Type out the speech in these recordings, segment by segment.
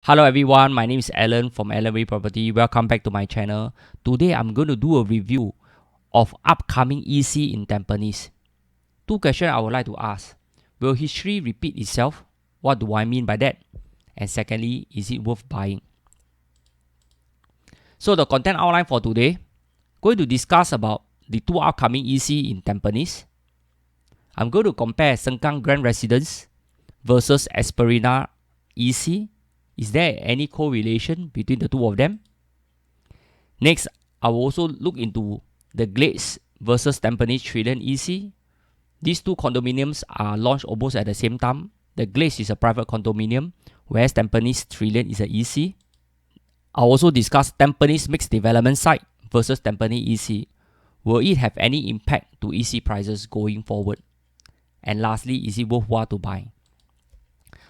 Hello everyone, my name is Alan from Alan Way Property. Welcome back to my channel. Today I'm going to do a review of upcoming EC in Tampines. Two questions I would like to ask. Will history repeat itself? What do I mean by that? And secondly, is it worth buying? So the content outline for today, going to discuss about the two upcoming EC in Tampines. I'm going to compare Sengkang Grand Residence versus Esparina EC. Is there any correlation between the two of them? Next, I will also look into the Glades versus Tampines Trilliant EC. These two condominiums are launched almost at the same time. The Glades is a private condominium, whereas Tampines Trilliant is an EC. I'll also discuss Tampines Mixed Development Site versus Tampines EC. Will it have any impact to EC prices going forward? And lastly, is it worthwhile to buy?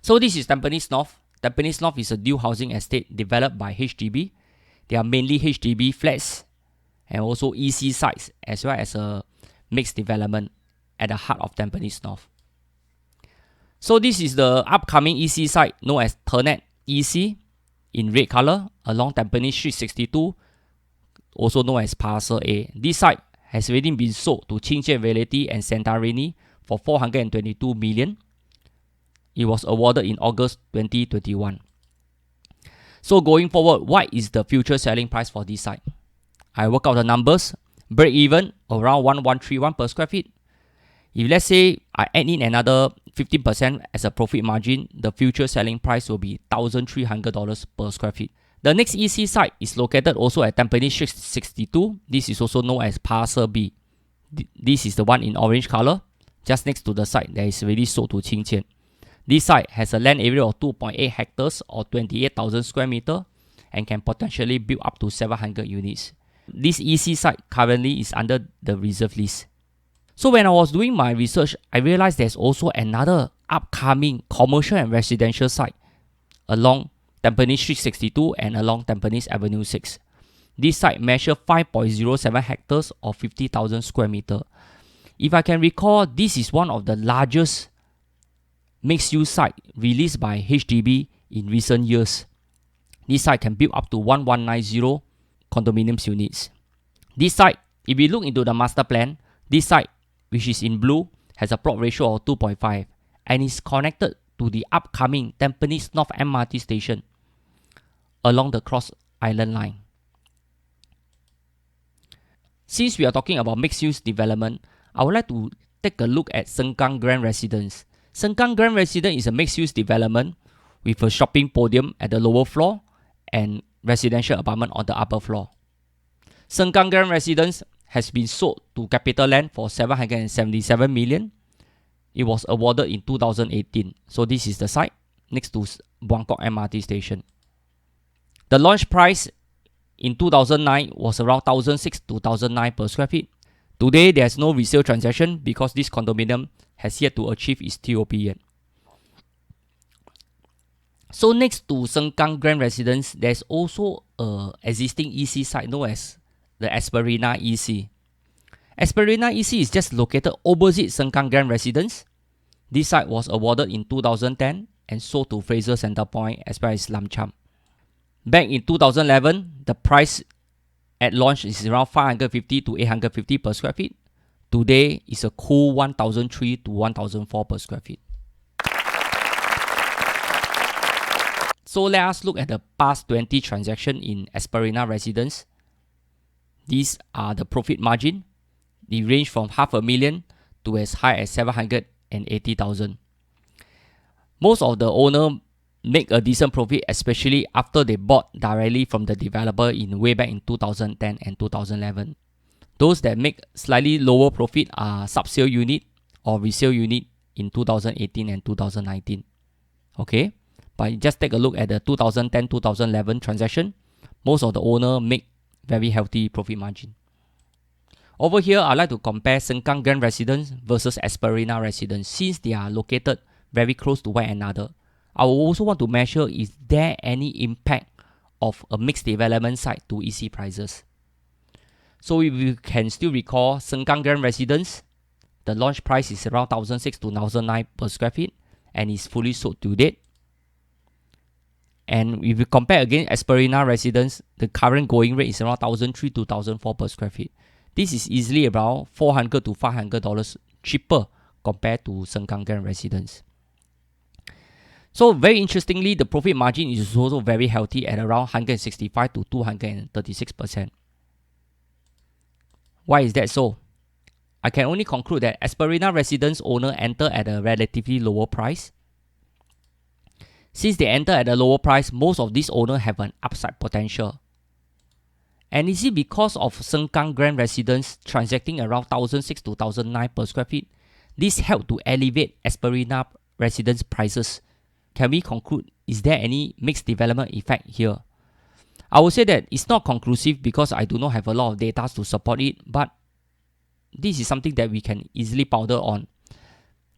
So this is Tampines North. Tampines North is a new housing estate developed by HDB. They are mainly HDB flats and also EC sites, as well as a mixed development at the heart of Tampines North. So this is the upcoming EC site known as Trilliant EC in red color along Tampines Street 62, also known as Parcel A. This site has already been sold to Trilliant Realty and Santorini for 422 million. It was awarded in August 2021. So going forward, what is the future selling price for this site? I work out the numbers. Break even around 1131 per square feet. If let's say I add in another 15% as a profit margin, the future selling price will be $1,300 per square feet. The next EC site is located also at Tampines Street 62. This is also known as Parcel B. This is the one in orange color, just next to the site that is already sold to Trilliant. This site has a land area of 2.8 hectares or 28,000 square meter and can potentially build up to 700 units. This EC site currently is under the reserve list. So when I was doing my research, I realized there's also another upcoming commercial and residential site along Tampines Street 62 and along Tampines Avenue 6. This site measures 5.07 hectares or 50,000 square meter. If I can recall, this is one of the largest mixed-use site released by HDB in recent years. This site can build up to 1190 condominiums units. This site, if we look into the master plan, this site, which is in blue, has a plot ratio of 2.5 and is connected to the upcoming Tampines North MRT station along the Cross Island Line. Since we are talking about mixed-use development, I would like to take a look at Sengkang Grand Residence. Sengkang Grand Residence is a mixed-use development with a shopping podium at the lower floor and residential apartment on the upper floor. Sengkang Grand Residence has been sold to CapitaLand for 777 million. It was awarded in 2018. So this is the site next to Buangkok MRT station. The launch price in 2009 was around 1,006 to 1,009 per square feet. Today, there's no resale transaction because this condominium has yet to achieve its TOP yet. So next to Sengkang Grand Residence, there's also an existing EC site known as the Esparina EC. Esparina EC is just located opposite Sengkang Grand Residence. This site was awarded in 2010 and sold to Fraser Centrepoint as well as Lam Cham. Back in 2011, the price at launch is around 550 to 850 per square feet. Today is a cool 1,003 to 1,004 per square feet. So let us look at the past 20 transactions in Esparina Residence. These are the profit margin. They range from $500,000 to as high as 780,000. Most of the owners make a decent profit, especially after they bought directly from the developer in way back in 2010 and 2011. Those that make slightly lower profit are subsale unit or resale unit in 2018 and 2019. Okay, but just take a look at the 2010-2011 transaction. Most of the owners make very healthy profit margin. Over here, I'd like to compare Sengkang Grand Residence versus Esparina Residence since they are located very close to one another. I will also want to measure is there any impact of a mixed development site to EC prices. So if you can still recall Sengkang Grand Residence, the launch price is around 1,006 to 1,009 per square feet and is fully sold to date. And if you compare against Esparina residence, the current going rate is around 1,003 to 1,004 per square feet. This is easily around $400 to $500 cheaper compared to Sengkang Grand residence. So very interestingly, the profit margin is also very healthy at around 165 to 236%. Why is that so? I can only conclude that Esparina residence owner enter at a relatively lower price. Since they enter at a lower price, most of these owners have an upside potential. And is it because of Sengkang Grand residence transacting around 1,006 to 1,009 per square feet? This helped to elevate Esparina residence prices. Can we conclude, is there any mixed development effect here? I would say that it's not conclusive because I do not have a lot of data to support it, but this is something that we can easily ponder on.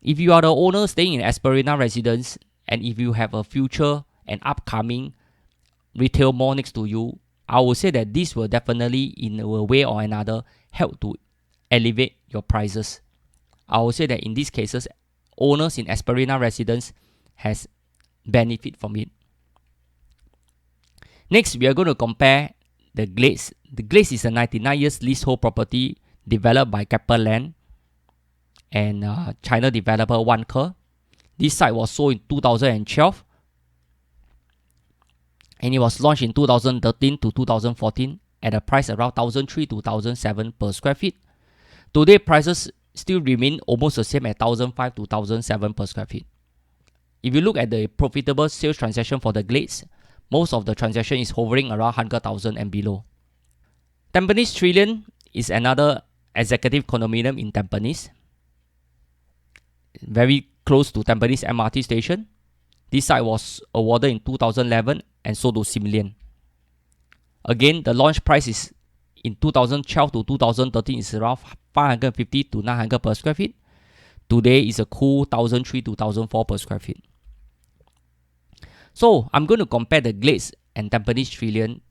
If you are the owner staying in Esparina residence, and if you have a future and upcoming retail mall next to you, I would say that this will definitely, in a way or another, help to elevate your prices. I would say that in these cases, owners in Esparina residence has benefit from it. Next, we are going to compare the Glades. The Glades is a 99 years leasehold property developed by Keppel Land and China developer Wanke. This site was sold in 2012 and it was launched in 2013 to 2014 at a price around 1,003 to 1,007 per square feet. Today, prices still remain almost the same at 1,005 to 1,007 per square feet. If you look at the profitable sales transaction for the Glades, most of the transaction is hovering around 100,000 and below. Tampines Trilliant is another executive condominium in Tampines, very close to Tampines MRT station. This site was awarded in 2011 and sold to Trilliant. Again, the launch price is in 2012 to 2013 is around 550 to 900 per square feet. Today is a cool 1,003 to 1,004 per square feet. So I'm going to compare the Glades and Tampines Trilliant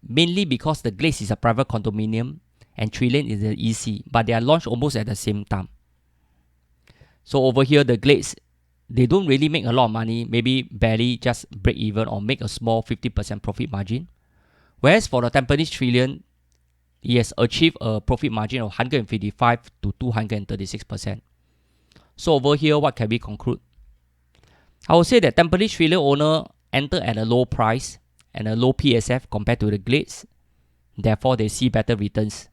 mainly because the Glades is a private condominium and Trilliant is an EC, but they are launched almost at the same time. So over here, the Glades, they don't really make a lot of money, maybe barely just break even or make a small 50% profit margin. Whereas for the Tampines Trilliant, it has achieved a profit margin of 155 to 236%. So over here, what can we conclude? I would say that Tampines Trilliant owner enter at a low price and a low PSF compared to the Glades. Therefore, they see better returns.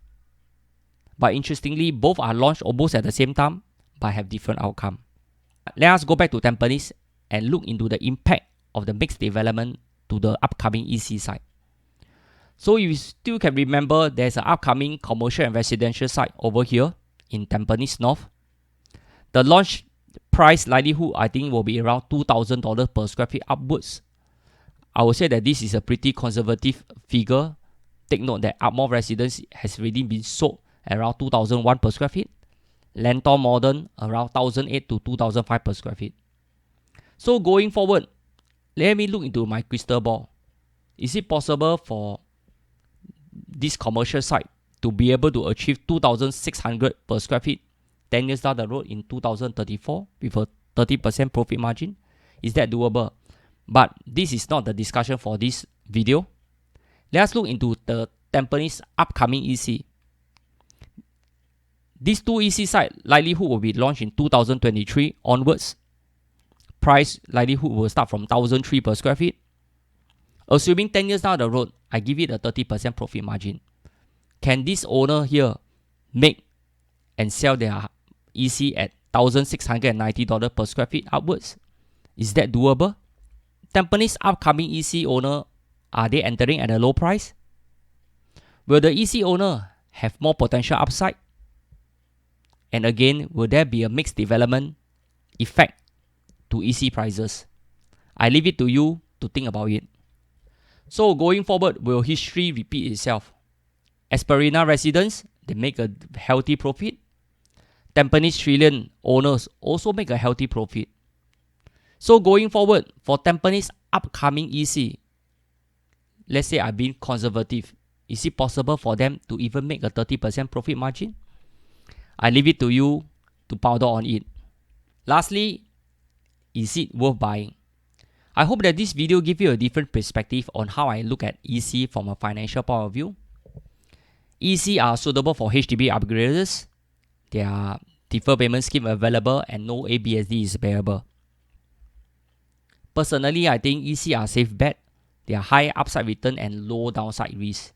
But interestingly, both are launched almost at the same time, but have different outcome. Let us go back to Tampines and look into the impact of the mixed development to the upcoming EC site. So you still can remember there's an upcoming commercial and residential site over here in Tampines North. The launch price likelihood I think will be around $2,000 per square feet upwards. I would say that this is a pretty conservative figure. Take note that Ardmore Residence has already been sold at around 2,001 per square feet. Lentor Modern around 1,008 to 2,005 per square feet. So going forward, let me look into my crystal ball. Is it possible for this commercial site to be able to achieve 2,600 per square feet 10 years down the road in 2034 with a 30% profit margin? Is that doable? But this is not the discussion for this video. Let us look into the Tampines upcoming EC. These two EC sites likelihood will be launched in 2023 onwards. Price likelihood will start from 1,003 per square feet. Assuming 10 years down the road, I give it a 30% profit margin. Can this owner here make and sell their EC at $1,690 per square feet upwards? Is that doable? Tampines upcoming EC owner, are they entering at a low price? Will the EC owner have more potential upside? And again, will there be a mixed development effect to EC prices? I leave it to you to think about it. So going forward, will history repeat itself? Esparina residents, they make a healthy profit. Tampines Trilliant owners also make a healthy profit. So going forward, for Tampines upcoming EC, let's say I've been conservative, is it possible for them to even make a 30% profit margin? I leave it to you to ponder on it. Lastly, is it worth buying? I hope that this video gives you a different perspective on how I look at EC from a financial point of view. EC are suitable for HDB upgraders. There are deferred payment scheme available and no ABSD is payable. Personally, I think EC are safe bet. They are high upside return and low downside risk.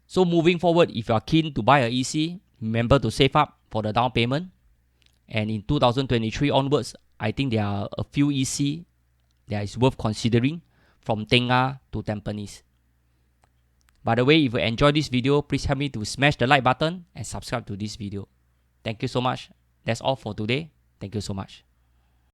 So moving forward, if you are keen to buy a EC, remember to save up for the down payment. And in 2023 onwards, I think there are a few EC that is worth considering from Tengah to Tampines. By the way, if you enjoyed this video, please help me to smash the like button and subscribe to this video. Thank you so much. That's all for today. Thank you so much.